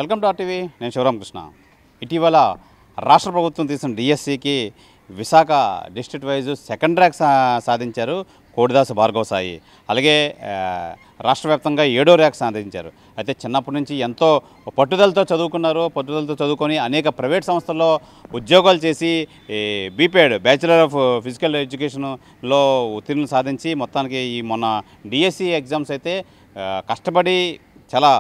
Welcome to RTV. నేను శివరామకృష్ణ. ఇటీవల రాష్ట్ర ప్రభుత్వం తీసిన డిఎస్సికి Visakha district wise second rank సాధించారు కోడిదాసు భార్గవ సాయి. అలాగే రాష్ట్ర వ్యాప్తంగా 7వ ర్యాంక్ సాధించారు. అయితే చిన్నప్పటి నుంచి ఎంతో పట్టుదలతో చదువుకొని అనేక ప్రైవేట్ సంస్థల్లో ఉద్యోగాలు చేసి బీపీఎడ్ బ్యాచిలర్ ఆఫ్ ఫిజికల్ ఎడ్యుకేషన్లో ఉత్తీర్ణులు సాధించి మొత్తానికి ఈ మొన్న డిఎస్సి ఎగ్జామ్స్ అయితే కష్టపడి చాలా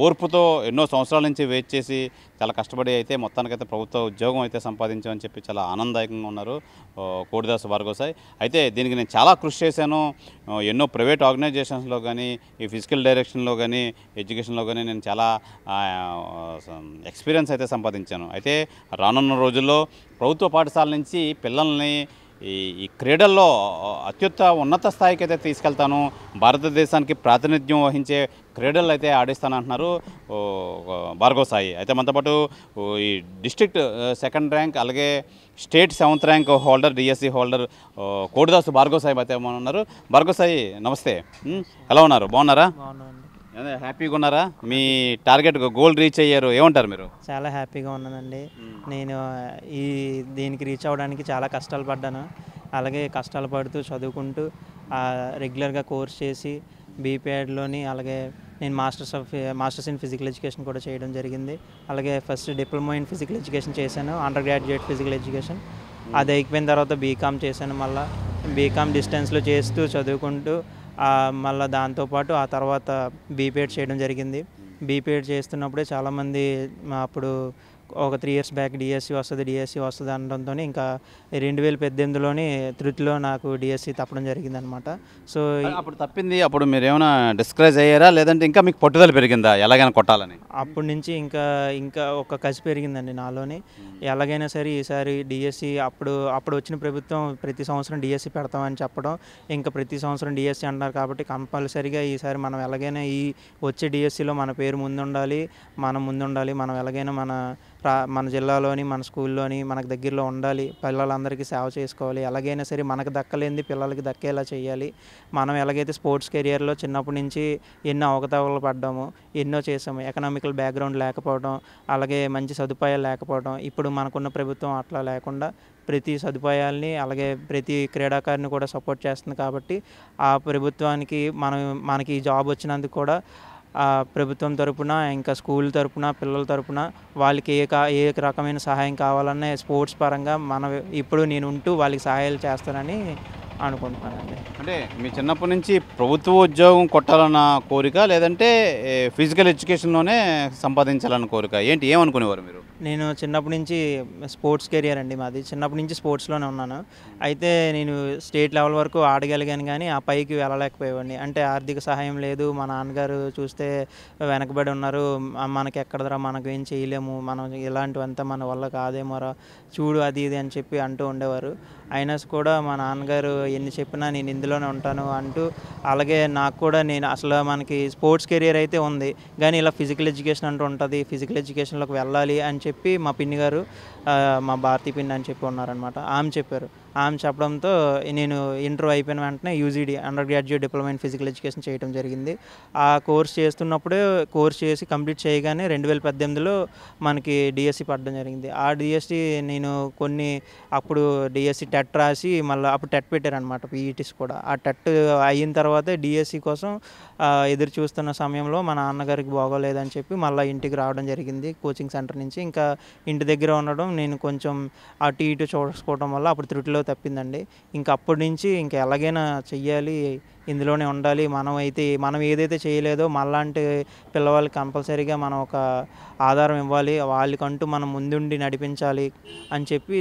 ఓర్పుతో ఎన్నో సంవత్సరాల నుంచి వెయిట్ చేసి చాలా కష్టపడి అయితే మొత్తానికైతే ప్రభుత్వ ఉద్యోగం అయితే సంపాదించామని చెప్పి చాలా ఆనందదాయకంగా ఉన్నారు కోడిదాసు భార్గవ సాయి. అయితే దీనికి నేను చాలా కృషి చేశాను. ఎన్నో ప్రైవేట్ ఆర్గనైజేషన్స్లో కానీ ఈ ఫిజికల్ డైరెక్షన్లో కానీ ఎడ్యుకేషన్లో కానీ నేను చాలా ఎక్స్పీరియన్స్ అయితే సంపాదించాను. అయితే రానున్న రోజుల్లో ప్రభుత్వ పాఠశాల నుంచి పిల్లల్ని ఈ క్రీడల్లో ఉన్నత స్థాయికి అయితే తీసుకెళ్తాను, భారతదేశానికి ప్రాతినిధ్యం వహించే క్రీడలు అయితే ఆడిస్తానంటున్నారు భార్గవ సాయి. అయితే మనతో పాటు ఈ డిస్ట్రిక్ట్ సెకండ్ ర్యాంక్ అలాగే state 7th rank holder DSC holder Kodidasu Bhargava Sai అయితే ఉన్నారు. భార్గవ సాయి నమస్తే, ఎలా ఉన్నారు? బాగున్నారా? హ్యాపీగా ఉన్నారా? మీ టార్గెట్ గోల్ రీచ్ అయ్యారు, ఏమంటారు మీరు? చాలా హ్యాపీగా ఉన్నానండి. నేను దీనికి రీచ్ అవ్వడానికి చాలా కష్టాలు పడ్డాను. అలాగే కష్టాలు పడుతూ చదువుకుంటూ రెగ్యులర్గా కోర్స్ చేసి బీపీఎడ్లోని అలాగే నేను మాస్టర్స్ ఇన్ ఫిజికల్ ఎడ్యుకేషన్ కూడా చేయడం జరిగింది. అలాగే first diploma in physical education చేశాను, అండర్ గ్రాడ్యుయేట్ ఫిజికల్ ఎడ్యుకేషన్. అది అయిపోయిన తర్వాత బీకామ్ చేశాను. మళ్ళీ బీకామ్ డిస్టెన్స్లో చేస్తూ చదువుకుంటూ మళ్ళీ దాంతోపాటు ఆ తర్వాత బీపీఎడ్ చేయడం జరిగింది. బీపీఎడ్ చేస్తున్నప్పుడే చాలామంది అప్పుడు ఒక 3 years బ్యాక్ డిఎస్సి వస్తుంది అనడంతో ఇంకా 2018లోని తృతిలో నాకు డిఎస్సి తప్పడం జరిగింది అనమాట. సో అప్పుడు తప్పింది, అప్పుడు మీరు ఏమైనా డిస్కరేజ్ అయ్యారా లేదంటే ఇంకా మీకు పట్టుదల పెరిగిందా ఎలాగైనా కొట్టాలని? అప్పటి నుంచి ఇంకా ఒక కసి పెరిగిందండి నాలోని. ఎలాగైనా సరే ఈసారి డిఎస్సి అప్పుడు వచ్చిన ప్రభుత్వం ప్రతి సంవత్సరం డిఎస్సి పెడతామని చెప్పడం, ఇంకా ప్రతి సంవత్సరం డిఎస్సి అంటున్నారు కాబట్టి కంపల్సరీగా ఈసారి మనం ఎలాగైనా ఈ వచ్చే డిఎస్సిలో మన పేరు ముందుండాలి, మనం ఎలాగైనా మన జిల్లాలోని మన స్కూల్లోని మనకు దగ్గరలో ఉండాలి, పిల్లలందరికీ సేవ చేసుకోవాలి, ఎలాగైనా సరే మనకు దక్కలేంది పిల్లలకి దక్కేలా చేయాలి. మనం ఎలాగైతే స్పోర్ట్స్ కెరియర్లో చిన్నప్పటి నుంచి ఎన్నో అవకతవకలు పడ్డాము, ఎన్నో చేసాము, ఎకనామికల్ బ్యాక్గ్రౌండ్ లేకపోవడం, అలాగే మంచి సదుపాయాలు లేకపోవడం, ఇప్పుడు మనకున్న ప్రభుత్వం అట్లా లేకుండా ప్రతి సదుపాయాల్ని అలాగే ప్రతి క్రీడాకారిని కూడా సపోర్ట్ చేస్తుంది. కాబట్టి ఆ ప్రభుత్వానికి మనకి జాబ్ వచ్చినందుకు కూడా ప్రభుత్వం తరపున ఇంకా స్కూల్ తరపున పిల్లల తరపున వాళ్ళకి ఏ రకమైన సహాయం కావాలన్నా స్పోర్ట్స్ పరంగా ఇప్పుడు నేను ఉంటూ వాళ్ళకి సహాయాలు చేస్తానని అనుకుంటున్నానండి. అంటే మీ చిన్నప్పటి నుంచి ప్రభుత్వ ఉద్యోగం కొట్టాలన్న కోరిక లేదంటే ఫిజికల్ ఎడ్యుకేషన్లోనే సంపాదించాలన్న కోరిక, ఏమనుకునేవారు మీరు? నేను చిన్నప్పటి నుంచి స్పోర్ట్స్ కెరియర్ అండి మాది. చిన్నప్పటి నుంచి స్పోర్ట్స్లోనే ఉన్నాను. అయితే నేను స్టేట్ లెవెల్ వరకు ఆడగలిగాను కానీ ఆ పైకి వెళ్ళలేకపోయేవాడిని. అంటే ఆర్థిక సహాయం లేదు, మా నాన్నగారు చూస్తే వెనకబడి ఉన్నారు, మనకి ఎక్కడదరా, మనకు ఏం చేయలేము, మనం ఇలాంటివంతా మన వల్ల కాదేమోరా, చూడు అది ఇది అని చెప్పి అంటూ ఉండేవారు. అయినా కూడా మా నాన్నగారు ఎన్ని చెప్పినా నేను ఇందులోనే ఉంటాను అంటూ, అలాగే నాకు కూడా నేను అసలు మనకి స్పోర్ట్స్ కెరియర్ అయితే ఉంది కానీ ఇలా ఫిజికల్ ఎడ్యుకేషన్ అంటూ ఉంటుంది, ఫిజికల్ ఎడ్యుకేషన్లోకి వెళ్ళాలి అని చెప్పి మా పిన్ని గారు, మా భారతీ పిన్ని అని చెప్పి ఉన్నారనమాట, ఆమె చెప్పారు. ఆమె చెప్పడంతో నేను ఇంటర్ అయిపోయిన వెంటనే UGD under graduate diploma in physical education చేయడం జరిగింది. ఆ కోర్స్ చేస్తున్నప్పుడే కోర్స్ చేసి కంప్లీట్ చేయగానే 2018లో మనకి డిఎస్సి పడడం జరిగింది. ఆ డిఎస్సి నేను అప్పుడు డిఎస్సి టెట్ రాసి మళ్ళీ అప్పుడు టెట్ పెట్టారనమాట, పీఈటీస్ కూడా. ఆ టెట్ అయిన తర్వాత డిఎస్సి కోసం ఎదురు చూస్తున్న సమయంలో మా నాన్నగారికి బాగోలేదని చెప్పి మళ్ళీ ఇంటికి రావడం జరిగింది కోచింగ్ సెంటర్ నుంచి. ఇంకా ఇంటి దగ్గర ఉండడం, నేను కొంచెం అటు ఇటు చూసుకోవడం వల్ల అప్పుడు త్రుటిలో తప్పిందండి. ఇంకా అప్పటి నుంచి ఇంకా ఎలాగైనా చెయ్యాలి, ఇందులోనే ఉండాలి, మనం ఏదైతే చేయలేదో మనలాంటి పిల్లవాళ్ళకి కంపల్సరీగా మనం ఒక ఆధారం ఇవ్వాలి, వాళ్ళకంటూ మనం ముందుండి నడిపించాలి అని చెప్పి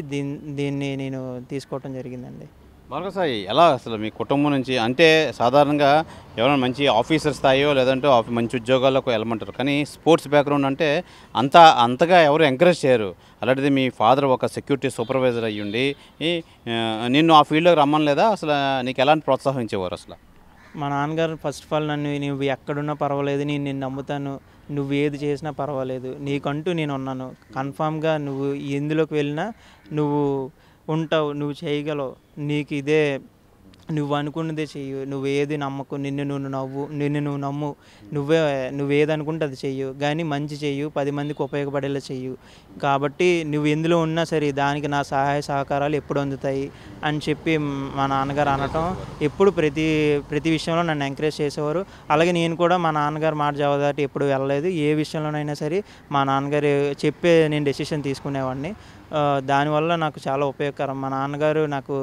దీన్ని నేను తీసుకోవటం జరిగిందండి. భార్గవ సాయి, ఎలా అసలు మీ కుటుంబం నుంచి అంటే సాధారణంగా ఎవరైనా మంచి ఆఫీసర్ స్థాయో లేదంటే మంచి ఉద్యోగాలకు వెళ్ళమంటారు, కానీ స్పోర్ట్స్ బ్యాక్గ్రౌండ్ అంటే అంతగా ఎవరు ఎంకరేజ్ చేయరు. అలాంటిది మీ ఫాదర్ ఒక సెక్యూరిటీ సూపర్వైజర్ అయ్యుండి నిన్ను ఆ ఫీల్డ్లోకి రమ్మనలేదా? అసలు నీకు ఎలాంటి ప్రోత్సహించేవారు అసలు? మా నాన్నగారు ఫస్ట్ ఆఫ్ ఆల్ నువ్వు ఎక్కడున్నా పర్వాలేదు, నేను నమ్ముతాను, నువ్వు ఏది చేసినా పర్వాలేదు, నీకంటూ నేను ఉన్నాను, కన్ఫామ్గా నువ్వు ఎందులోకి వెళ్ళినా నువ్వు ఉంటావు, నువ్వు చేయగలవు, నీకు ఇదే నువ్వు అనుకున్నదే చెయ్యు, నువ్వేది నమ్మకు, నిన్ను నువ్వు నమ్ము, నువ్వేది అనుకుంటే అది చెయ్యు, కానీ మంచి చెయ్యు, 10 మందికి ఉపయోగపడేలా చెయ్యు. కాబట్టి నువ్వు ఎందులో ఉన్నా సరే దానికి నా సహాయ సహకారాలు ఎప్పుడు అందుతాయి అని చెప్పి మా నాన్నగారు అనటం ఎప్పుడు ప్రతి విషయంలో నన్ను ఎంకరేజ్ చేసేవారు. అలాగే నేను కూడా మా నాన్నగారు మాట జవదాటి ఎప్పుడు వెళ్ళలేదు. ఏ విషయంలోనైనా సరే మా నాన్నగారు చెప్పే నేను డెసిషన్ తీసుకునేవాడిని. దానివల్ల నాకు చాలా ఉపయోగకరం. మా నాన్నగారు నాకు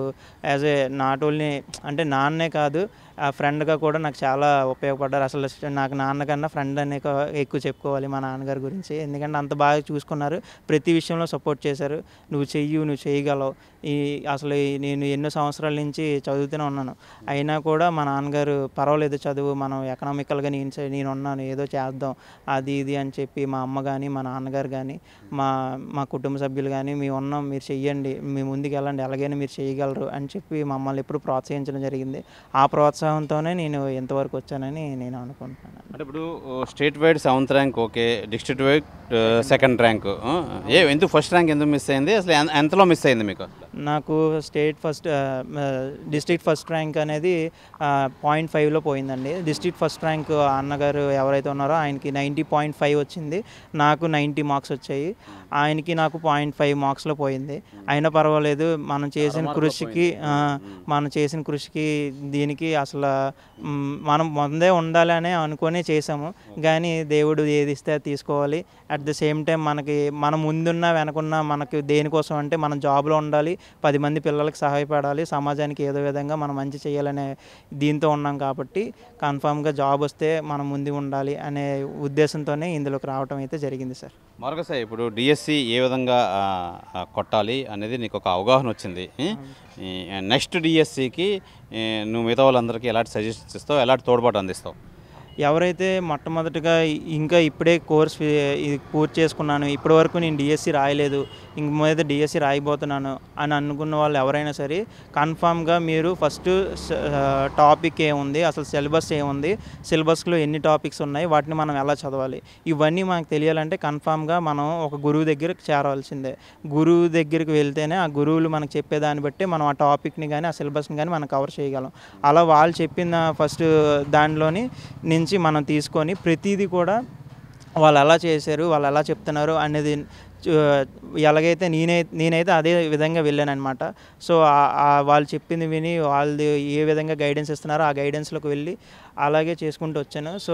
యాజ్ ఏ నాట్ ఓన్లీ అంటే నాన్నే కాదు, ఆ ఫ్రెండ్గా కూడా నాకు చాలా ఉపయోగపడ్డారు. అసలు నాకు నాన్న కన్నా ఫ్రెండ్ అనే ఎక్కువ చెప్పుకోవాలి మా నాన్నగారి గురించి. ఎందుకంటే అంత బాగా చూసుకున్నారు, ప్రతి విషయంలో సపోర్ట్ చేశారు. నువ్వు చేయగలవు. అసలు నేను ఎన్నో సంవత్సరాల నుంచి చదువుతూనే ఉన్నాను, అయినా కూడా మా నాన్నగారు పర్వాలేదు చదువు, మనం ఎకనామికల్గా నేను ఉన్నాను, ఏదో చేద్దాం అది ఇది అని చెప్పి మా అమ్మ కానీ మా నాన్నగారు కానీ మా కుటుంబ సభ్యులు కానీ మేము ఉన్నాం, మీరు చెయ్యండి, మీ ముందుకు వెళ్ళండి, ఎలాగైనా మీరు చేయగలరు అని చెప్పి మమ్మల్ని ఎప్పుడు ప్రోత్సహించడం జరిగింది. ఆ ప్రోత్సాహంతోనే నేను ఎంతవరకు వచ్చానని నేను అనుకుంటున్నాను. అంటే ఇప్పుడు state wide 7th rank okay, district wide 2nd rank, ఎందుకు ఫస్ట్ ర్యాంక్ ఎందుకు మిస్ అయింది, అసలు ఎంతలో మిస్ అయింది మీకు? నాకు డిస్ట్రిక్ట్ ఫస్ట్ ర్యాంక్ అనేది 0.5లో పోయిందండి. డిస్ట్రిక్ట్ ఫస్ట్ ర్యాంక్ అన్నగారు ఎవరైతే ఉన్నారో ఆయనకి 90.5 వచ్చింది, నాకు 90 మార్క్స్ వచ్చాయి. ఆయనకి నాకు 0.5 మార్క్స్లో పోయింది. అయినా పర్వాలేదు, మనం చేసిన కృషికి దీనికి అసలు మనం ముందే ఉండాలనే అనుకునే చేసాము. కానీ దేవుడు ఏది ఇస్తే అది తీసుకోవాలి. అట్ ద సేమ్ టైం మనం ముందున్నా వెనకున్నా మనకి దేనికోసం అంటే మనం జాబ్లో ఉండాలి, 10 మంది పిల్లలకి సహాయపడాలి, సమాజానికి ఏదో విధంగా మనం మంచి చేయాలనే దీంతో ఉన్నాం. కాబట్టి కన్ఫామ్గా జాబ్ వస్తే మనం ముందు ఉండాలి అనే ఉద్దేశంతోనే ఇందులోకి రావడం అయితే జరిగింది సార్. మరొకసారి ఇప్పుడు డిఎస్సి ఏ విధంగా కొట్టాలి అనేది నీకు ఒక అవగాహన వచ్చింది. నెక్స్ట్ డిఎస్సికి నువ్వు మిగతా వాళ్ళందరికీ ఎలాంటి సజెషన్స్ ఇస్తావు, ఎలాంటి తోడ్పాటు అందిస్తావు? ఎవరైతే మొట్టమొదటిగా ఇంకా ఇప్పుడే కోర్స్ ఇది పూర్తి చేసుకున్నాను, ఇప్పటి వరకు నేను డిఎస్సి రాయలేదు, ఇంక మీద డిఎస్సి రాయబోతున్నాను అని అనుకున్న వాళ్ళు ఎవరైనా సరే కన్ఫామ్గా మీరు ఫస్ట్ టాపిక్ ఏముంది, అసలు సిలబస్ ఏముంది, సిలబస్లో ఎన్ని టాపిక్స్ ఉన్నాయి, వాటిని మనం ఎలా చదవాలి, ఇవన్నీ మనకు తెలియాలంటే కన్ఫామ్గా మనం ఒక గురువు దగ్గరికి చేరవలసిందే. గురువు దగ్గరికి వెళ్తేనే ఆ గురువులు మనకు చెప్పేదాన్ని బట్టి మనం ఆ టాపిక్ని కానీ ఆ సిలబస్ని కానీ మనం కవర్ చేయగలం. అలా వాళ్ళు చెప్పిన ఫస్ట్ దానిలోని నుంచి మనం తీసుకొని ప్రతిదీ కూడా వాళ్ళు ఎలా చేశారు, వాళ్ళు ఎలా చెప్తున్నారు అనేది ఎలాగైతే నేనైతే అదే విధంగా వెళ్ళానమాట. సో వాళ్ళు చెప్పింది విని వాళ్ళు ఏ విధంగా గైడెన్స్ ఇస్తున్నారో ఆ గైడెన్స్లోకి వెళ్ళి అలాగే చేసుకుంటూ వచ్చాను. సో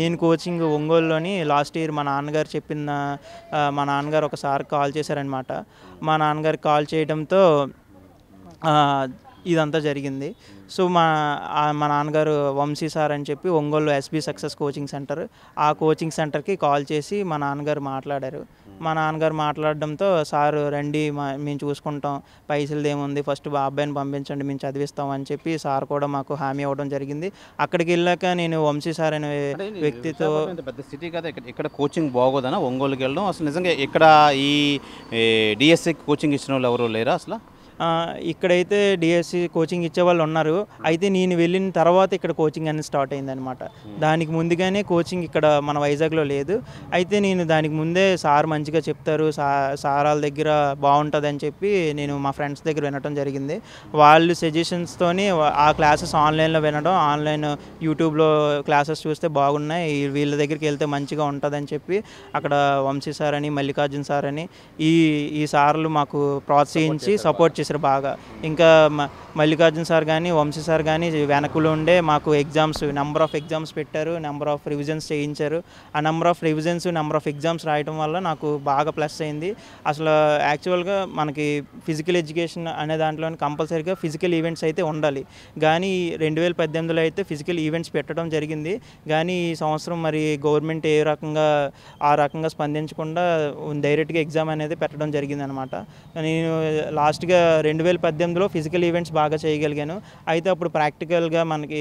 నేను కోచింగ్ ఒంగోలులోని లాస్ట్ ఇయర్ మా నాన్నగారు ఒకసారి కాల్ చేశారనమాట. మా నాన్నగారికి కాల్ చేయడంతో ఇదంతా జరిగింది. సో మా నాన్నగారు వంశీ సార్ అని చెప్పి Ongole SB success coaching centre, ఆ కోచింగ్ సెంటర్కి కాల్ చేసి మా నాన్నగారు మాట్లాడారు. మా నాన్నగారు మాట్లాడడంతో సార్ రండి, మేము చూసుకుంటాం, పైసలు ఏముంది, ఫస్ట్ అబ్బాయిని పంపించండి, మేము చదివిస్తాం అని చెప్పి సార్ కూడా మాకు హామీ అవ్వడం జరిగింది. అక్కడికి వెళ్ళాక నేను వంశీ సార్ అనే వ్యక్తితో, పెద్ద సిటీ కదా, ఇక్కడ కోచింగ్ బాగోదనా ఒంగోలుకి వెళ్ళడం? అసలు నిజంగా ఇక్కడ ఈ డిఎస్సి కోచింగ్ ఇచ్చిన వాళ్ళు ఎవరు లేరా అసలు? ఇక్కడైతే డిఎస్సి కోచింగ్ ఇచ్చేవాళ్ళు ఉన్నారు. అయితే నేను వెళ్ళిన తర్వాత ఇక్కడ కోచింగ్ అనేది స్టార్ట్ అయిందనమాట. దానికి ముందుగానే కోచింగ్ ఇక్కడ మన వైజాగ్లో లేదు. అయితే నేను దానికి ముందే సార్ మంచిగా చెప్తారు, సారాల దగ్గర బాగుంటుంది అని చెప్పి నేను మా ఫ్రెండ్స్ దగ్గర వినడం జరిగింది. వాళ్ళు సజెషన్స్తోని ఆ క్లాసెస్ ఆన్లైన్లో వినడం, ఆన్లైన్ యూట్యూబ్లో క్లాసెస్ చూస్తే బాగున్నాయి, వీళ్ళ దగ్గరికి వెళ్తే మంచిగా ఉంటుందని చెప్పి అక్కడ వంశీ సార్ అని, మల్లికార్జున్ సార్ అని ఈ సార్లు మాకు ప్రోత్సహించి సపోర్ట్ చేశారు బాగా. ఇంకా మల్లికార్జున్ సార్ కానీ వంశీ సార్ కానీ వెనకలో ఉండే మాకు నెంబర్ ఆఫ్ ఎగ్జామ్స్ పెట్టారు, నెంబర్ ఆఫ్ రివిజన్స్ చేయించారు. ఆ number of revisions, number of exams రాయడం వల్ల నాకు బాగా ప్లస్ అయింది. అసలు యాక్చువల్గా మనకి ఫిజికల్ ఎడ్యుకేషన్ అనే దాంట్లో కంపల్సరీగా ఫిజికల్ ఈవెంట్స్ అయితే ఉండాలి. కానీ 2018లో అయితే ఫిజికల్ ఈవెంట్స్ పెట్టడం జరిగింది. కానీ ఈ సంవత్సరం మరి గవర్నమెంట్ ఆ రకంగా స్పందించకుండా డైరెక్ట్గా ఎగ్జామ్ అనేది పెట్టడం జరిగింది అనమాట. నేను లాస్ట్గా 2018లో ఫిజికల్ ఈవెంట్స్ బాగా చేయగలిగాను. అయితే అప్పుడు ప్రాక్టికల్గా మనకి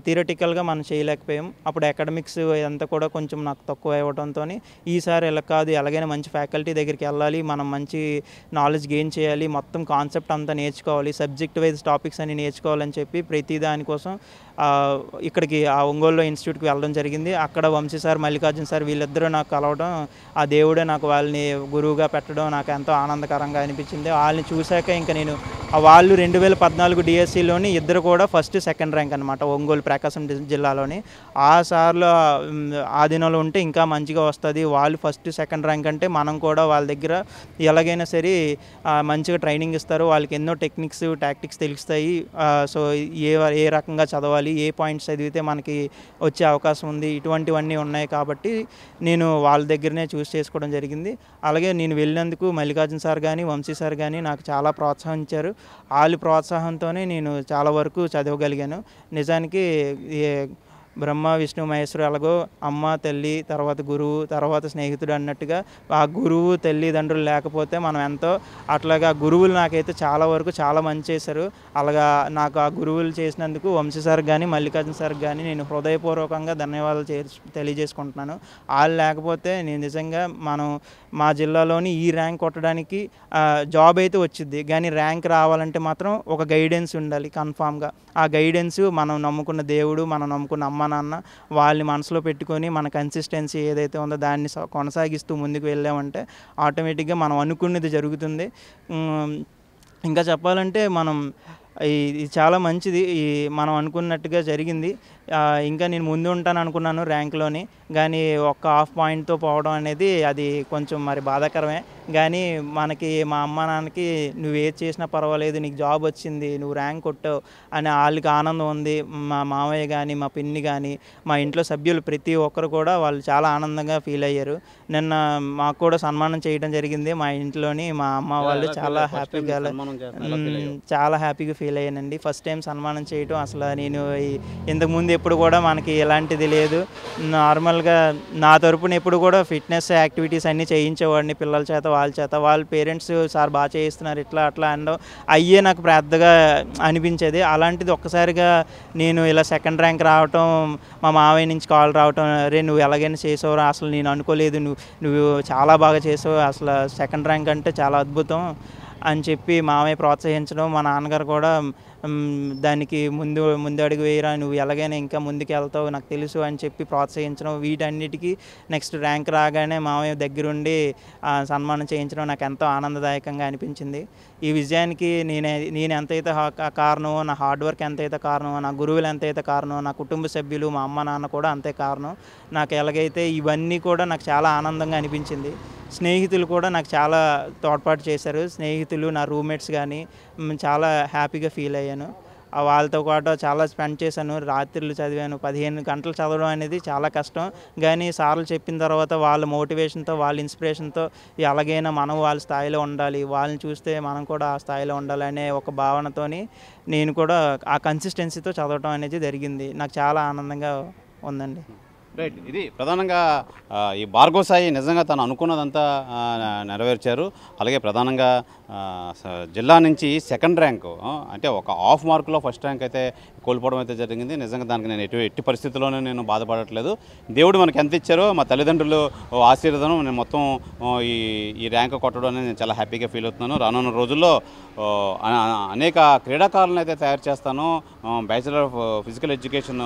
థియరటికల్గా మనం చేయలేకపోయాం. అప్పుడు అకాడమిక్స్ అంతా కూడా కొంచెం నాకు తక్కువ అవ్వడంతో ఈసారి ఎలా కాదు, ఎలాగైనా మంచి ఫ్యాకల్టీ దగ్గరికి వెళ్ళాలి, మనం మంచి నాలెడ్జ్ గెయిన్ చేయాలి, మొత్తం కాన్సెప్ట్ అంతా నేర్చుకోవాలి, సబ్జెక్ట్ వైజ్ టాపిక్స్ అన్ని నేర్చుకోవాలని చెప్పి ప్రతి దానికోసం ఇక్కడికి ఆ ఒంగోలులో ఇన్స్టిట్యూట్కి వెళ్ళడం జరిగింది. అక్కడ వంశీ సార్, మల్లికార్జున్ సార్ వీళ్ళిద్దరూ నాకు కలవడం, ఆ దేవుడే నాకు వాళ్ళని గురువుగా పెట్టడం నాకు ఎంతో ఆనందకరంగా అనిపించింది. వాళ్ళని చూశాక ఇంకా నేను వాళ్ళు 2014 2014 డిఎస్సిలోని ఇద్దరు కూడా ఫస్ట్ సెకండ్ ర్యాంక్ అనమాట, ఒంగోలు ప్రకాశం జిల్లాలోని. ఆ సార్లు ఆధీనంలో ఉంటే ఇంకా మంచిగా వస్తుంది, వాళ్ళు ఫస్ట్ సెకండ్ ర్యాంక్ అంటే మనం కూడా వాళ్ళ దగ్గర ఎలాగైనా సరే మంచిగా ట్రైనింగ్ ఇస్తారు, వాళ్ళకి ఎన్నో టెక్నిక్స్ టాక్టిక్స్ తెలుస్తాయి. సో ఏ రకంగా చదవాలి, ఏ పాయింట్స్ చదివితే మనకి వచ్చే అవకాశం ఉంది, ఇటువంటివన్నీ ఉన్నాయి. కాబట్టి నేను వాళ్ళ దగ్గరనే చూస్ చేసుకోవడం జరిగింది. అలాగే నేను వెళ్ళినందుకు మల్లికార్జున సార్ కానీ వంశీ సార్ కానీ నాకు చాలా ప్రోత్సహించారు. వాళ్ళ ప్రోత్సాహంతోనే నేను చాలా వరకు చదవగలిగాను. నిజానికి బ్రహ్మ విష్ణు మహేశ్వరు ఎలాగో అమ్మ తల్లి తర్వాత గురువు తర్వాత స్నేహితుడు అన్నట్టుగా ఆ గురువు తల్లిదండ్రులు లేకపోతే మనం ఎంతో అట్లాగా గురువులు నాకైతే చాలా వరకు చాలా మంచి చేశారు. అలాగా నాకు ఆ గురువులు చేసినందుకు వంశీ సార్ కానీ మల్లికార్జున సార్ కానీ నేను హృదయపూర్వకంగా ధన్యవాదాలు తెలియజేసుకుంటున్నాను. వాళ్ళు లేకపోతే నేను నిజంగా మా జిల్లాలోని ఈ ర్యాంక్ కొట్టడానికి జాబ్ అయితే వచ్చింది, కానీ ర్యాంక్ రావాలంటే మాత్రం ఒక గైడెన్స్ ఉండాలి కన్ఫామ్గా. ఆ గైడెన్స్ మనం నమ్ముకున్న దేవుడు, మనం నమ్ముకున్న అమ్మ నాన్న, వాళ్ళని మనసులో పెట్టుకొని మన కన్సిస్టెన్సీ ఏదైతే ఉందో దాన్ని కొనసాగిస్తూ ముందుకు వెళ్ళామంటే ఆటోమేటిక్గా మనం అనుకున్నది జరుగుతుంది. ఇంకా చెప్పాలంటే ఇది చాలా మంచిది, మనం అనుకున్నట్టుగా జరిగింది. ఇంకా నేను ముందు ఉంటాను అనుకున్నాను ర్యాంక్లోని, కానీ ఒక్క హాఫ్ పాయింట్తో పోవడం అనేది అది కొంచెం మరి బాధాకరమే. కానీ మనకి మా అమ్మ నాన్నకి నువ్వు ఏది చేసినా పర్వాలేదు, నీకు జాబ్ వచ్చింది, నువ్వు ర్యాంక్ కొట్టావు అని వాళ్ళకి ఆనందం ఉంది. మా మామయ్య కానీ మా పిన్ని కానీ మా ఇంట్లో సభ్యులు ప్రతి ఒక్కరు కూడా వాళ్ళు చాలా ఆనందంగా ఫీల్ అయ్యారు. నిన్న మాకు కూడా సన్మానం చేయడం జరిగింది మా ఇంట్లోని. మా అమ్మ వాళ్ళు చాలా హ్యాపీగా ఫీల్ అయ్యానండి. ఫస్ట్ టైం సన్మానం చేయటం, అసలు నేను ఇంతకుముందు ఎప్పుడు కూడా మనకి ఎలాంటిది లేదు. నార్మల్గా నా తరపున ఎప్పుడు కూడా ఫిట్నెస్ యాక్టివిటీస్ అన్నీ చేయించేవాడిని పిల్లల చేత, వాళ్ళ పేరెంట్స్ సార్ బాగా చేయిస్తున్నారు ఇట్లా అట్లా అనడం అయ్యే నాకు పెద్దగా అనిపించేది. అలాంటిది ఒక్కసారిగా నేను ఇలా సెకండ్ ర్యాంక్ రావటం, మా మావయ్య నుంచి కాల్ రావటం, అరే నువ్వు ఎలాగైనా చేసావురా, అసలు నేను అనుకోలేదు, నువ్వు చాలా బాగా చేసావు, అసలు సెకండ్ ర్యాంక్ అంటే చాలా అద్భుతం అని చెప్పి మామయ్య ప్రోత్సహించడం, మా నాన్నగారు కూడా దానికి ముందు అడుగు వేయరా, నువ్వు ఎలాగైనా ఇంకా ముందుకు వెళ్తావు నాకు తెలుసు అని చెప్పి ప్రోత్సహించడం, వీటన్నిటికీ నెక్స్ట్ ర్యాంక్ రాగానే మామయ్య దగ్గరుండి సన్మానం చేయించడం నాకు ఎంతో ఆనందదాయకంగా అనిపించింది. ఈ విజయానికి నేను ఎంతైతే కారణమో, నా హార్డ్ వర్క్ ఎంతైతే కారణమో, నా గురువులు ఎంతైతే కారణమో, నా కుటుంబ సభ్యులు మా అమ్మ నాన్న కూడా అంతే కారణం. నాకు ఎలాగైతే ఇవన్నీ కూడా నాకు చాలా ఆనందంగా అనిపించింది. స్నేహితులు కూడా నాకు చాలా తోడ్పాటు చేశారు. స్నేహితులు, నా రూమ్మేట్స్ కానీ చాలా హ్యాపీగా ఫీల్ అయ్యాను. వాళ్ళతో పాటు చాలా స్పెండ్ చేశాను, రాత్రులు చదివాను. 15 గంటలు చదవడం అనేది చాలా కష్టం, కానీ సార్లు చెప్పిన తర్వాత వాళ్ళ మోటివేషన్తో, వాళ్ళ ఇన్స్పిరేషన్తో ఎలాగైనా మనం వాళ్ళ స్థాయిలో ఉండాలి, వాళ్ళని చూస్తే మనం కూడా ఆ స్థాయిలో ఉండాలి అనే ఒక భావనతోని నేను కూడా ఆ కన్సిస్టెన్సీతో చదవడం అనేది జరిగింది. నాకు చాలా ఆనందంగా ఉందండి. రైట్, ఇది ప్రధానంగా ఈ భార్గవ్ సాయి నిజంగా తను అనుకున్నదంతా నెరవేర్చారు. అలాగే ప్రధానంగా జిల్లా నుంచి సెకండ్ ర్యాంకు, అంటే ఒక హాఫ్ మార్కులో ఫస్ట్ ర్యాంక్ అయితే కోల్పోవడం అయితే జరిగింది. నిజంగా దానికి నేను ఎట్టి పరిస్థితుల్లోనే నేను బాధపడట్లేదు. దేవుడు మనకి ఎంత ఇచ్చారో, మా తల్లిదండ్రులు ఆశీర్వాదం, నేను మొత్తం ఈ ర్యాంక్ కొట్టడం అనేది నేను చాలా హ్యాపీగా ఫీల్ అవుతున్నాను. రానున్న రోజుల్లో అనేక క్రీడాకారులను అయితే తయారు చేస్తాను. బ్యాచిలర్ ఆఫ్ ఫిజికల్ ఎడ్యుకేషన్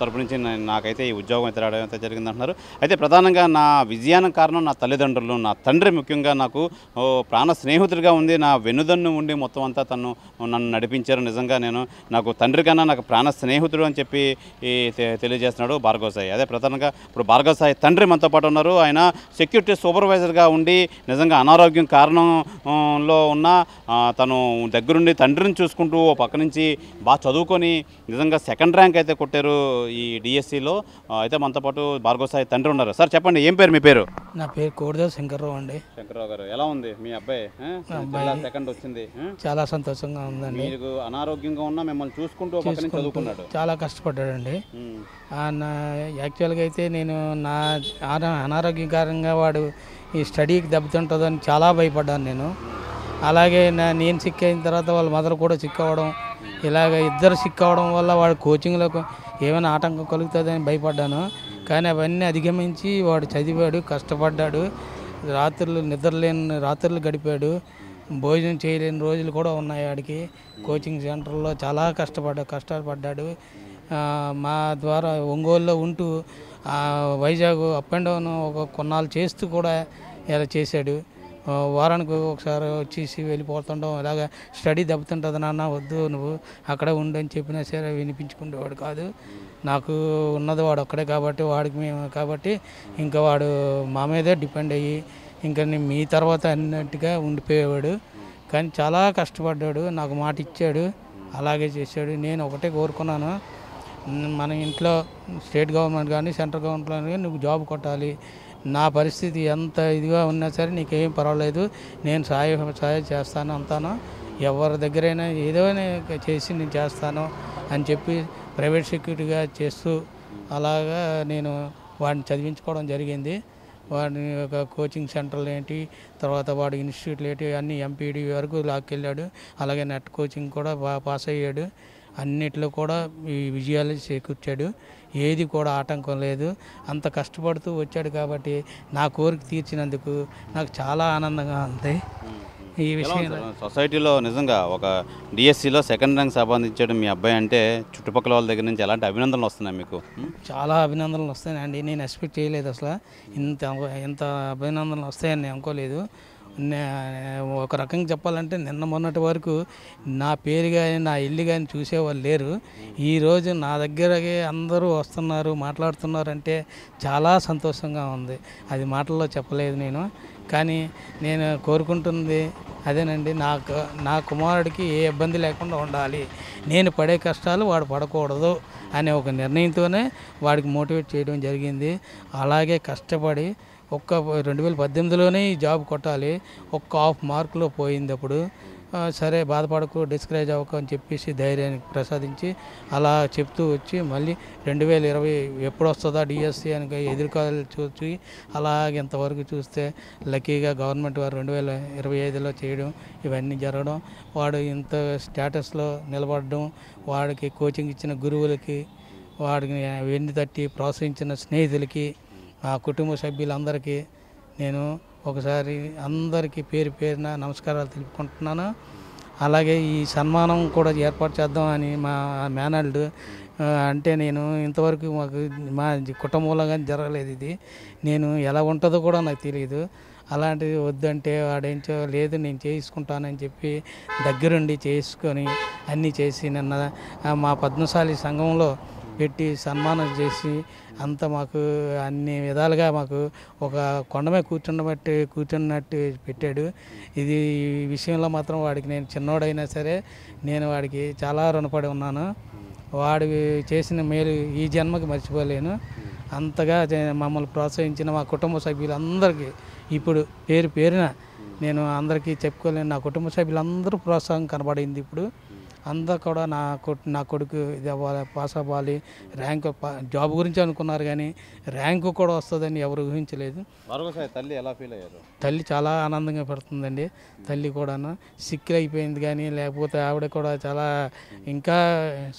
తరపు నుంచి నాకైతే ఈ ఉద్యోగం అయితే రావడం అయితే జరిగింది అంటున్నారు. అయితే ప్రధానంగా నా విజయానికి కారణం నా తల్లిదండ్రులు, నా తండ్రి ముఖ్యంగా నాకు ప్రాణ స్నేహితుడిగా ఉంది, నా వెన్నుదన్ను ఉండి మొత్తం అంతా నన్ను నడిపించారు. నిజంగా నాకు తండ్రి కన్నా నాకు ప్రాణ స్నేహితుడు అని చెప్పి తెలియజేస్తున్నాడు భార్గవ్ సాయి. అదే ప్రధానంగా ఇప్పుడు భార్గవ్ సాయి తండ్రి మనతో పాటు ఉన్నారు. ఆయన సెక్యూరిటీ సూపర్వైజర్గా ఉండి నిజంగా అనారోగ్యం కారణంలో ఉన్న తను దగ్గరుండి తండ్రిని చూసుకుంటూ ఓ పక్క నుంచి బాగా చదువుకొని నిజంగా సెకండ్ ర్యాంక్ అయితే కొట్టారు ఈ డిఎస్సిలో. అయితే మనతో పాటు భార్గవ్ సాయి తండ్రి ఉన్నారు. సార్ చెప్పండి, ఏం పేరు మీ పేరు? నా పేరు కోడిదేవ్ శంకర్రావు అండి. శంకర్రావు గారు, ఎలా ఉంది మీ అబ్బాయి సెకండ్ వచ్చింది? చాలా సంతోషంగా ఉందండి. మీకు అనారోగ్యంగా ఉన్నా మిమ్మల్ని చూసుకుంటూ చదువుకున్నాడు, చాలా కష్టపడ్డాడండి. యాక్చువల్గా అయితే నేను నా అనారోగ్యం కారణంగా వాడు ఈ స్టడీకి దెబ్బతింటుందని చాలా భయపడ్డాను నేను. అలాగే నేను సిక్ అయిన తర్వాత వాళ్ళ మదర్ కూడా సిక్ అవ్వడం, ఇలాగ ఇద్దరు సిక్ అవ్వడం వల్ల వాడు కోచింగ్లో ఏమైనా ఆటంకం కలుగుతుందని భయపడ్డాను. కానీ అవన్నీ అధిగమించి వాడు చదివాడు, కష్టపడ్డాడు, నిద్రలేని రాత్రులు గడిపాడు, భోజనం చేయలేని రోజులు కూడా ఉన్నాయి వాడికి. కోచింగ్ సెంటర్లో చాలా కష్టపడ్డాడు. మా ద్వారా ఒంగోలులో ఉంటూ వైజాగ్ అప్ అండ్ డౌన్ కొన్నాళ్ళు చేస్తూ కూడా ఇలా చేశాడు. వారానికి ఒకసారి వచ్చేసి వెళ్ళిపోతుండడం, ఇలాగ స్టడీ దెబ్బతింటుంది నాన్న వద్దు నువ్వు అక్కడే ఉండు అని చెప్పినా సరే వినిపించుకునేవాడు కాదు. నాకు ఉన్నది వాడు ఒక్కడే కాబట్టి వాడికి మేము కాబట్టి ఇంకా వాడు మా మీదే డిపెండ్ అయ్యి ఇంకా మీ తర్వాత అన్నట్టుగా ఉండిపోయేవాడు. కానీ చాలా కష్టపడ్డాడు, నాకు మాట ఇచ్చాడు, అలాగే చేశాడు. నేను ఒకటే కోరుకున్నాను, మన ఇంట్లో స్టేట్ గవర్నమెంట్ కానీ సెంట్రల్ గవర్నమెంట్ కానీ నువ్వు జాబ్ కొట్టాలి, నా పరిస్థితి ఎంత ఇదిగా ఉన్నా సరే నీకేం పర్వాలేదు, నేను సహాయం చేస్తాను అంతాను, ఎవరి దగ్గరైనా ఏదైనా చేసి నేను చేస్తాను అని చెప్పి ప్రైవేట్ సెక్యూరిటీగా చేస్తూ అలాగా నేను వాడిని చదివించుకోవడం జరిగింది. వాడిని ఒక కోచింగ్ సెంటర్లు ఏంటి, తర్వాత వాడు ఇన్స్టిట్యూట్లు ఏంటి అన్నీ ఎంపీడీ వరకు లాక్కెళ్ళాడు. అలాగే నెట్ కోచింగ్ కూడా బాగా పాస్ అయ్యాడు. అన్నిట్లో కూడా ఈ విజయాలు చేకూర్చాడు, ఏది కూడా ఆటంకం లేదు. అంత కష్టపడుతూ వచ్చాడు కాబట్టి నా కోరిక తీర్చినందుకు నాకు చాలా ఆనందంగా ఉంది. ఈ విషయంలో సొసైటీలో నిజంగా ఒక డిఎస్సిలో సెకండ్ ర్యాంక్ సంపాదించాడు మీ అబ్బాయి అంటే చుట్టుపక్కల వాళ్ళ దగ్గర నుంచి ఎలాంటి అభినందనలు వస్తున్నాయి మీకు? చాలా అభినందనలు వస్తాయండి. నేను ఎక్స్పెక్ట్ చేయలేదు అసలు ఇంత అభినందనలు వస్తాయని నేను అనుకోలేదు. ఒక రకంగా చెప్పాలంటే నిన్న మొన్నటి వరకు నా పేరు కానీ నా ఇల్లు కానీ చూసేవాళ్ళు లేరు. ఈరోజు నా దగ్గరకి అందరూ వస్తున్నారు, మాట్లాడుతున్నారు అంటే చాలా సంతోషంగా ఉంది. అది మాటల్లో చెప్పలేదు నేను. కానీ నేను కోరుకుంటుంది అదేనండి, నా కుమారుడికి ఏ ఇబ్బంది లేకుండా ఉండాలి, నేను పడే కష్టాలు వాడు పడకూడదు అనే ఒక నిర్ణయంతోనే వాడికి మోటివేట్ చేయడం జరిగింది. అలాగే కష్టపడి 2018లోనే ఈ జాబ్ కొట్టాలి, ఒక్క హాఫ్ మార్కులో పోయింది. అప్పుడు సరే బాధపడకు, డిస్కరేజ్ అవ్వకు అని చెప్పేసి ధైర్యాన్ని ప్రసాదించి అలా చెప్తూ వచ్చి మళ్ళీ 2020 ఎప్పుడు వస్తుందా డిఎస్సి అని ఎదుర్కోవాలి చూసి అలాగే ఇంతవరకు చూస్తే లక్కీగా గవర్నమెంట్ వారు 2025లో చేయడం ఇవన్నీ జరగడం, వాడు ఇంత స్టేటస్లో నిలబడడం, వాడికి కోచింగ్ ఇచ్చిన గురువులకి, వాడికి వెన్ను తట్టి ప్రోత్సహించిన స్నేహితులకి, ఆ కుటుంబ సభ్యులందరికీ నేను ఒకసారి అందరికీ పేరు పేరున నమస్కారాలు తెలుపుకుంటున్నాను. అలాగే ఈ సన్మానం కూడా ఏర్పాటు చేద్దామని మా మేనల్డ్ అంటే నేను ఇంతవరకు మా కుటుంబంలో కానీ జరగలేదు ఇది, నేను ఎలా ఉంటుందో కూడా నాకు తెలియదు. అలాంటిది వద్దంటే వాడేంచో లేదు నేను చేసుకుంటానని చెప్పి దగ్గరుండి చేసుకొని అన్నీ చేసి నిన్న మా పద్మశాలి సంఘంలో పెట్టి సన్మానం చేసి అంత మాకు అన్ని విధాలుగా మాకు ఒక కొండమే కూర్చున్నట్టు పెట్టాడు. ఇది ఈ విషయంలో మాత్రం వాడికి నేను చిన్నోడైనా సరే నేను వాడికి చాలా రుణపడి ఉన్నాను. వాడు చేసిన మేలు ఈ జన్మకి మర్చిపోలేను. అంతగా మమ్మల్ని ప్రోత్సహించిన మా కుటుంబ సభ్యులందరికీ ఇప్పుడు పేరు పేరున నేను అందరికీ చెప్పుకోలేను. నా కుటుంబ సభ్యులందరూ ప్రోత్సాహం కనబడింది. ఇప్పుడు అందరూ కూడా నా కొడుకు ఇది అవ్వాలి, పాస్ అవ్వాలి, ర్యాంక్ జాబ్ గురించి అనుకున్నారు కానీ ర్యాంకు కూడా వస్తుందని ఎవరు ఊహించలేదు. తల్లి ఎలా ఫీల్ అయ్యారు? తల్లి చాలా ఆనందంగా పడుతుందండి. తల్లి కూడాను సిక్కులు అయిపోయింది కానీ లేకపోతే ఆవిడ కూడా చాలా ఇంకా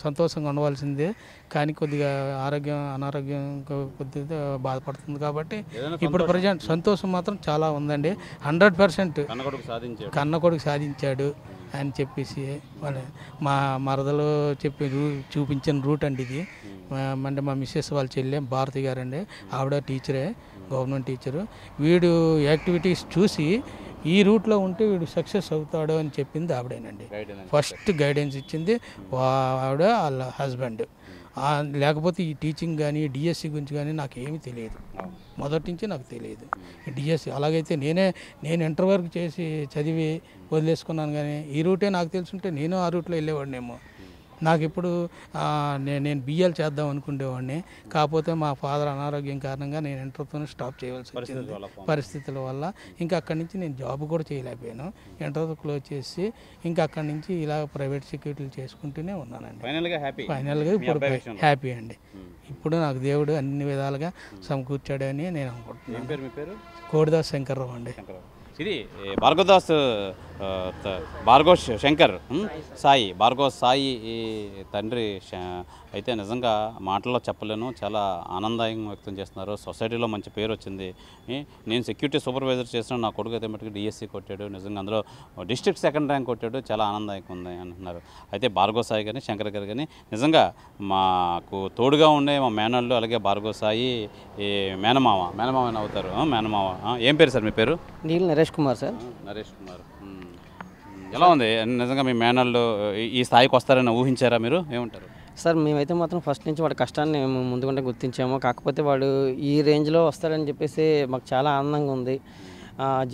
సంతోషంగా ఉండవలసిందే. కానీ కొద్దిగా అనారోగ్యం కొద్దిగా బాధపడుతుంది కాబట్టి ఇప్పుడు ప్రజెంట్ సంతోషం మాత్రం చాలా ఉందండి. 100% కన్న కొడుకు సాధించాడు అని చెప్పేసి మా మరదలు చూపించిన రూట్ అండి ఇది. అంటే మా మిస్సెస్ వాళ్ళ చెల్లె భారతి గారండి, ఆవిడ టీచరే, గవర్నమెంట్ టీచరు. వీడు యాక్టివిటీస్ చూసి ఈ రూట్లో ఉంటే వీడు సక్సెస్ అవుతాడు అని చెప్పింది ఆవిడేనండి. ఫస్ట్ గైడెన్స్ ఇచ్చింది ఆవిడ వాళ్ళ హస్బెండ్. లేకపోతే ఈ టీచింగ్ కానీ డిఎస్సి గురించి కానీ నాకేమీ తెలియదు, మొదటి నుంచి నాకు తెలియదు డిఎస్సి. అలాగైతే నేను ఇంటర్ వరకు చేసి చదివి వదిలేసుకున్నాను కానీ ఈ రూటే నాకు తెలుసుంటే నేను ఆ రూట్లో వెళ్ళేవాడినేమో. నాకు ఇప్పుడు నేను బిఎల్ చేద్దాం అనుకునేవాడిని, కాకపోతే మా ఫాదర్ అనారోగ్యం కారణంగా నేను ఇంటర్తో స్టాప్ చేయవలసి వచ్చింది పరిస్థితుల వల్ల. ఇంకా అక్కడి నుంచి నేను జాబ్ కూడా చేయలేకపోయాను, ఇంటర్తో క్లోజ్ చేసి ఇంకా అక్కడి నుంచి ఇలా ప్రైవేట్ సెక్యూరిటీలు చేసుకుంటూనే ఉన్నానండి. ఫైనల్గా ఇప్పుడు హ్యాపీ అండి. ఇప్పుడు నాకు దేవుడు అన్ని విధాలుగా సమకూర్చాడని నేను అనుకుంటున్నాను. కోడిదాస్ శంకర్రావు అండి. ఇది భార్గవ్ శంకర్ సాయి తండ్రి అయితే నిజంగా మాటల్లో చెప్పలేను, చాలా ఆనందం వ్యక్తం చేస్తున్నారు. సొసైటీలో మంచి పేరు వచ్చింది. నేను సెక్యూరిటీ సూపర్వైజర్ చేసిన నా కొడుకు అయితే మటుకు డిఎస్సి కొట్టాడు, నిజంగా అందులో డిస్ట్రిక్ట్ సెకండ్ ర్యాంక్ కొట్టాడు, చాలా ఆనందంగా ఉంది అంటున్నారు. అయితే భార్గవ్ సాయి కానీ శంకర్ గారు కానీ నిజంగా మాకు తోడుగా ఉండే మా మేనళ్ళు, అలాగే భార్గవ్ సాయి మేనమామ అవుతారు. మేనమామ ఏం పేరు సార్ మీ పేరు? నీల్ నరేష్ నరేష్ కుమార్ సార్. నరేష్ కుమార్. ఎలా ఉంది నిజంగా మీ మేనల్లు ఈ స్థాయికి వస్తారని ఊహించారా మీరు? ఏమంటారు సార్? మేమైతే మాత్రం ఫస్ట్ నుంచి వాడి కష్టాన్ని మేము ముందుకుంటే గుర్తించాము. కాకపోతే వాడు ఈ రేంజ్లో వస్తాడని చెప్పేసి మాకు చాలా ఆనందంగా ఉంది.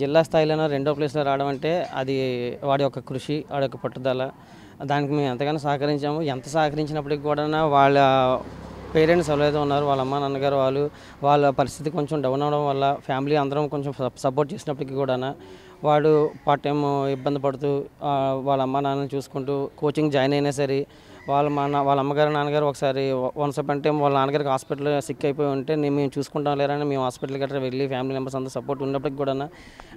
జిల్లా స్థాయిలోనో 2వ ప్లేస్లో రావడం అంటే అది వాడి యొక్క కృషి, వాడి యొక్క పట్టుదల. దానికి మేము ఎంతగానో సహకరించాము. ఎంత సహకరించినప్పటికీ కూడా వాళ్ళ పేరెంట్స్ ఎవరైతే ఉన్నారో వాళ్ళ అమ్మ నాన్నగారు వాళ్ళ పరిస్థితి కొంచెం డౌన్ అవడం వల్ల ఫ్యామిలీ అందరం కొంచెం సపోర్ట్ చేసినప్పటికీ కూడా వాడు పార్ట్ టైం ఇబ్బంది పడుతూ వాళ్ళ అమ్మ నాన్నని చూసుకుంటూ కోచింగ్ జాయిన్ అయినా సరే వాళ్ళ అమ్మగారు నాన్నగారు ఒకసారి వన్స్ అపాన్ టైం వాళ్ళ నాన్నగారికి హాస్పిటల్లో సిక్ అయిపోయి ఉంటే మేము చూసుకుంటాం లేరని మేము హాస్పిటల్ గట్రా వెళ్ళి ఫ్యామిలీ మెంబర్స్ అంతా సపోర్ట్ ఉన్నప్పటికీ కూడా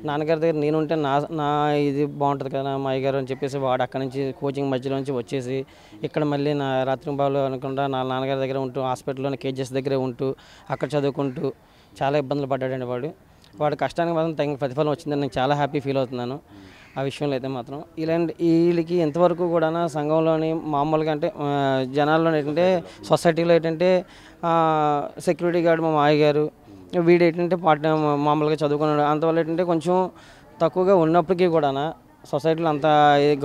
నాన్నగారి దగ్గర నేనుంటే నా ఇది బాగుంటుంది కదా మా అయ్యగారు అని చెప్పేసి వాడు అక్కడి నుంచి కోచింగ్ మధ్యలో నుంచి వచ్చేసి ఇక్కడ మళ్ళీ నా రాత్రి బాబులు అనుకుంటా నా నాన్నగారి దగ్గర ఉంటూ హాస్పిటల్లోనే కేజెస్ దగ్గరే ఉంటూ అక్కడ చదువుకుంటూ చాలా ఇబ్బందులు పడ్డాడండి వాడు కష్టానికి మాత్రం తగిన ప్రతిఫలం వచ్చిందని నేను చాలా హ్యాపీ ఫీల్ అవుతున్నాను ఆ విషయంలో అయితే మాత్రం. వీళ్ళకి ఎంతవరకు కూడా సంఘంలోని మామూలుగా అంటే జనాల్లో ఏంటంటే సొసైటీలో ఏంటంటే సెక్యూరిటీ గార్డ్ మా మాయ గారు వీడు ఏంటంటే మామూలుగా చదువుకున్నాడు అంతవల్ల ఏంటంటే కొంచెం తక్కువగా ఉన్నప్పటికీ కూడా సొసైటీలో అంత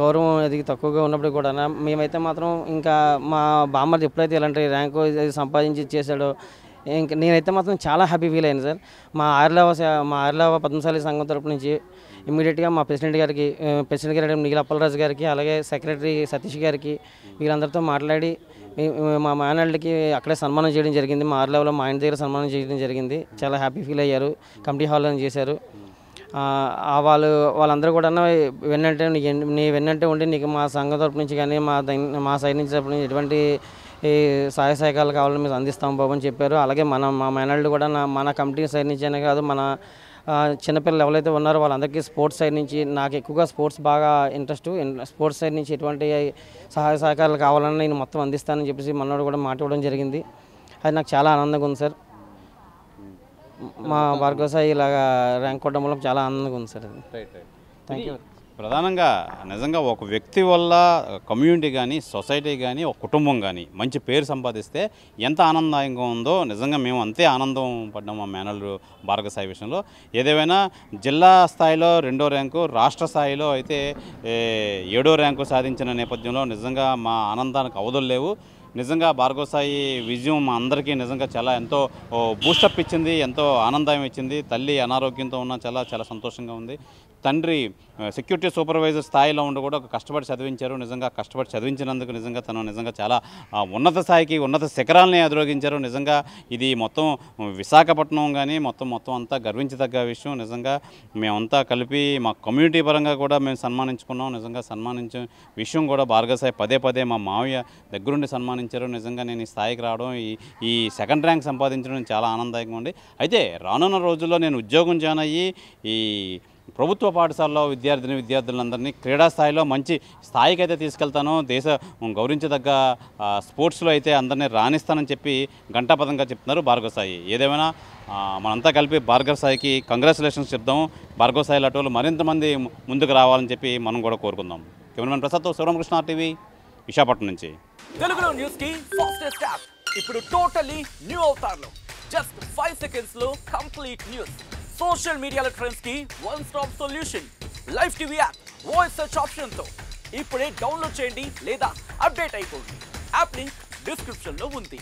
గౌరవం అది తక్కువగా ఉన్నప్పటికీ కూడా మేమైతే మాత్రం ఇంకా మా బామ్మది ఎప్పుడైతే ఇలాంటి ర్యాంకు సంపాదించి చేశాడో ఇంకా నేనైతే మాత్రం చాలా హ్యాపీ ఫీల్ అయ్యాను సార్. మా ఆర్లవ పద్మశాలి సంఘం తరపు నుంచి ఇమ్మీడియట్గా మా ప్రెసిడెంట్ గారు నీల అప్పలరాజు గారికి అలాగే సెక్రటరీ సతీష్ గారికి వీళ్ళందరితో మాట్లాడి మా మేనల్డ్కి అక్కడే సన్మానం చేయడం జరిగింది. మా ఆర్లవలో మా ఆయన దగ్గర సన్మానం చేయడం జరిగింది. చాలా హ్యాపీ ఫీల్ అయ్యారు. కమిటీ హాల్లో చేశారు. వాళ్ళందరూ కూడా నీ వెన్నంటే ఉండి నీకు మా సంఘం తరపు నుంచి కానీ మా సైడ్ నుంచి తరపు నుంచి ఎటువంటి ఈ సహాయ సహకారాలు కావాలని మేము అందిస్తాం బాబు అని చెప్పారు. అలాగే మా మేనల్డ్ కూడా మన కమిటీ సైడ్ నుంచి అనే కాదు మన చిన్నపిల్లలు ఎవరైతే ఉన్నారో వాళ్ళందరికీ స్పోర్ట్స్ సైడ్ నుంచి నాకు ఎక్కువగా స్పోర్ట్స్ బాగా ఇంట్రెస్ట్. స్పోర్ట్స్ సైడ్ నుంచి ఎటువంటి సహాయ సహకారాలు కావాలని నేను మొత్తం అందిస్తానని చెప్పేసి మనోడు కూడా మాట ఇవ్వడం జరిగింది. అది నాకు చాలా ఆనందంగా ఉంది సార్. మా భార్గవ సాయి ఇలాగా ర్యాంక్ కొట్టడం వల్ల చాలా ఆనందంగా ఉంది సార్. అది థ్యాంక్ యూ. ప్రధానంగా నిజంగా ఒక వ్యక్తి వల్ల కమ్యూనిటీ కానీ సొసైటీ కానీ ఒక కుటుంబం కానీ మంచి పేరు సంపాదిస్తే ఎంత ఆనందంగా ఉందో నిజంగా మేము అంతే ఆనందం పడ్డాం మా మేనల్లు భార్గవ సాయి విషయంలో. ఏదేమైనా జిల్లా స్థాయిలో 2వ ర్యాంకు, రాష్ట్ర స్థాయిలో అయితే 7వ ర్యాంకు సాధించిన నేపథ్యంలో నిజంగా మా ఆనందానికి అవధులు లేవు. నిజంగా భార్గవ సాయి విజయం మా అందరికీ నిజంగా చాలా ఎంతో బూస్టప్ ఇచ్చింది, ఎంతో ఆనందం ఇచ్చింది. తల్లి అనారోగ్యంతో ఉన్న చాలా సంతోషంగా ఉంది. తండ్రి సెక్యూరిటీ సూపర్వైజర్ స్థాయిలో ఉండి కూడా ఒక కష్టపడి చదివించారు. నిజంగా కష్టపడి చదివించినందుకు నిజంగా తను నిజంగా చాలా ఉన్నత స్థాయికి ఉన్నత శిఖరాలని అధిరోగించారు. నిజంగా ఇది మొత్తం విశాఖపట్నం కానీ మొత్తం అంతా గర్వించదగ్గ విషయం. నిజంగా మేమంతా కలిపి మా కమ్యూనిటీ పరంగా కూడా మేము సన్మానించుకున్నాం. నిజంగా సన్మానించే విషయం కూడా భార్గవ సాయి పదే మా మావయ్య దగ్గరుండి సన్మానించారు. నిజంగా నేను ఈ స్థాయికి రావడం ఈ 2nd ర్యాంక్ సంపాదించడం చాలా ఆనందదాయకంగా ఉంది. అయితే రానున్న రోజుల్లో నేను ఉద్యోగం జాయిన్ అయ్యి ఈ ప్రభుత్వ పాఠశాలలో విద్యార్థులందరినీ క్రీడా స్థాయిలో మంచి స్థాయికి అయితే తీసుకెళ్తాను. గౌరవించదగ్గ స్పోర్ట్స్లో అయితే అందరినీ రాణిస్తానని చెప్పి ఘంటాపథంగా చెప్తున్నారు భార్గవ సాయి. ఏదేమైనా మనంతా కలిపి భార్గవ సాయికి కంగ్రాచులేషన్స్ చెప్దాము. భార్గవ సాయి లాంటి మరింత మంది ముందుకు రావాలని చెప్పి మనం కూడా కోరుకుందాం. కెమెరామెన్ ప్రసాద్తో శివరామకృష్ణ టీవీ విశాఖపట్నం నుంచి. తెలుగులో న్యూస్ కి ఫాస్టెస్ట్ యాప్ ఇప్పుడు టోటల్లీ న్యూ అవతార్లో జస్ట్ 5 సెకండ్స్ లో కంప్లీట్ న్యూస్. సోషల్ మీడియాలో ట్రెండ్స్ కి one stop solution. Live TV app voice search option తో ఇప్పుడే డౌన్లోడ్ చేయండి లేదా అప్డేట్ అయిపోండి. యాప్ లింక్ డిస్క్రిప్షన్ లో ఉంది.